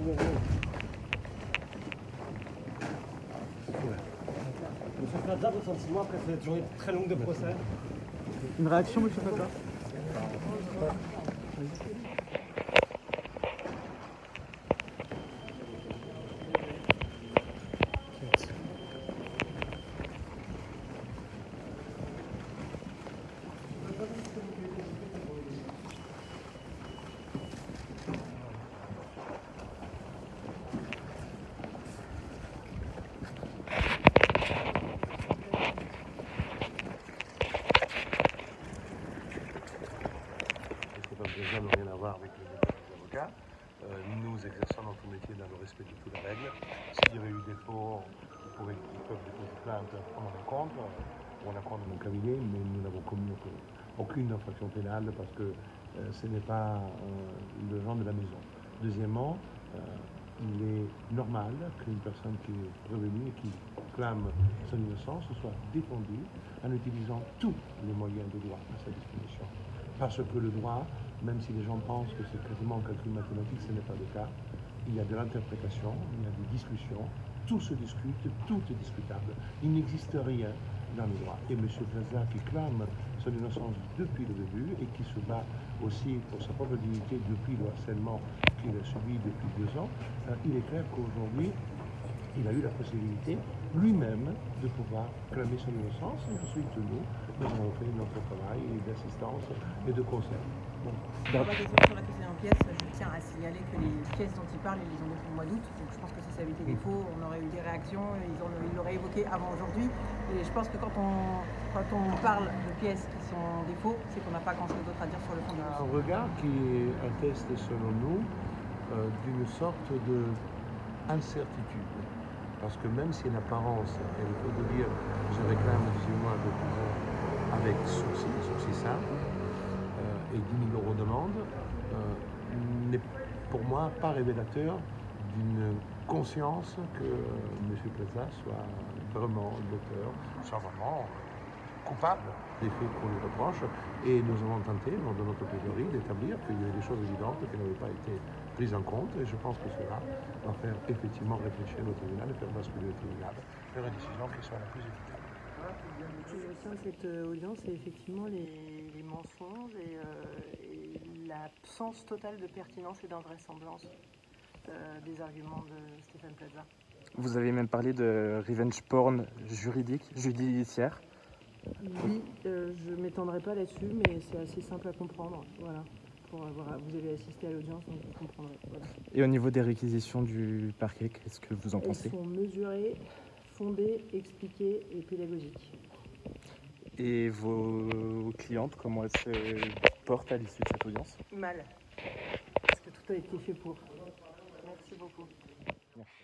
Monsieur Plaza, votre sentiment après cette journée très longue de procès? Une réaction, monsieur Plaza? Ça n'a rien à voir avec le métier des avocats. Nous exerçons notre métier dans le respect de toutes les règles. S'il y avait eu des faits, ils peuvent déposer plainte à mon encontre ou à l'encontre de mon cabinet, mais nous n'avons commis aucune infraction pénale parce que ce n'est pas le genre de la maison. Deuxièmement, il est normal qu'une personne qui est revenue et qui clame son innocence soit défendue en utilisant tous les moyens de droit à sa disposition. Parce que le droit, même si les gens pensent que c'est quasiment un calcul mathématique, ce n'est pas le cas. Il y a de l'interprétation, il y a des discussions, tout se discute, tout est discutable. Il n'existe rien dans le droit. Et M. Plaza, qui clame son innocence depuis le début et qui se bat aussi pour sa propre dignité depuis le harcèlement qu'il a subi depuis 2 ans, il est clair qu'aujourd'hui, il a eu la possibilité lui-même de pouvoir clamer son innocence. Et ensuite, nous avons fait notre travail d'assistance et de conseil. Sur la précédente pièce, je tiens à signaler que les pièces dont il parle, ils les ont depuis le mois d'août. Donc je pense que si ça avait été des faux, on aurait eu des réactions, ils l'auraient évoqué avant aujourd'hui. Et je pense que quand on parle de pièces qui sont des faux, c'est qu'on n'a pas grand-chose d'autre à dire sur le fond du dossier. Un regard qui atteste, selon nous, d'une sorte d'incertitude. Parce que même si en apparence, elle peut vous dire je réclame 18 mois de prison avec sursis simple et 10 000 € d'amende, n'est pour moi pas révélateur d'une conscience que M. Plaza soit vraiment l'auteur, soit vraiment coupable des faits qu'on lui reproche. Et nous avons tenté, dans notre plaidoirie, d'établir qu'il y avait des choses évidentes qui n'avaient pas été prises en compte. Et je pense que cela va faire effectivement réfléchir le tribunal et faire basculer le tribunal vers une décision qui soit la plus équitable. Ce que je retiens de cette audience, c'est effectivement les mensonges et l'absence totale de pertinence et d'invraisemblance des arguments de Stéphane Plaza. Vous avez même parlé de revenge porn judiciaire. Oui, je ne m'étendrai pas là-dessus, mais c'est assez simple à comprendre. Voilà. Vous avez assisté à l'audience, donc vous comprendrez. Voilà. Et au niveau des réquisitions du parquet, qu'est-ce que vous en pensez? Elles sont mesurées, fondées, expliquées et pédagogiques. Et vos clientes, comment elles se portent à l'issue de cette audience? Mal, parce que tout a été fait pour. Merci beaucoup. Merci.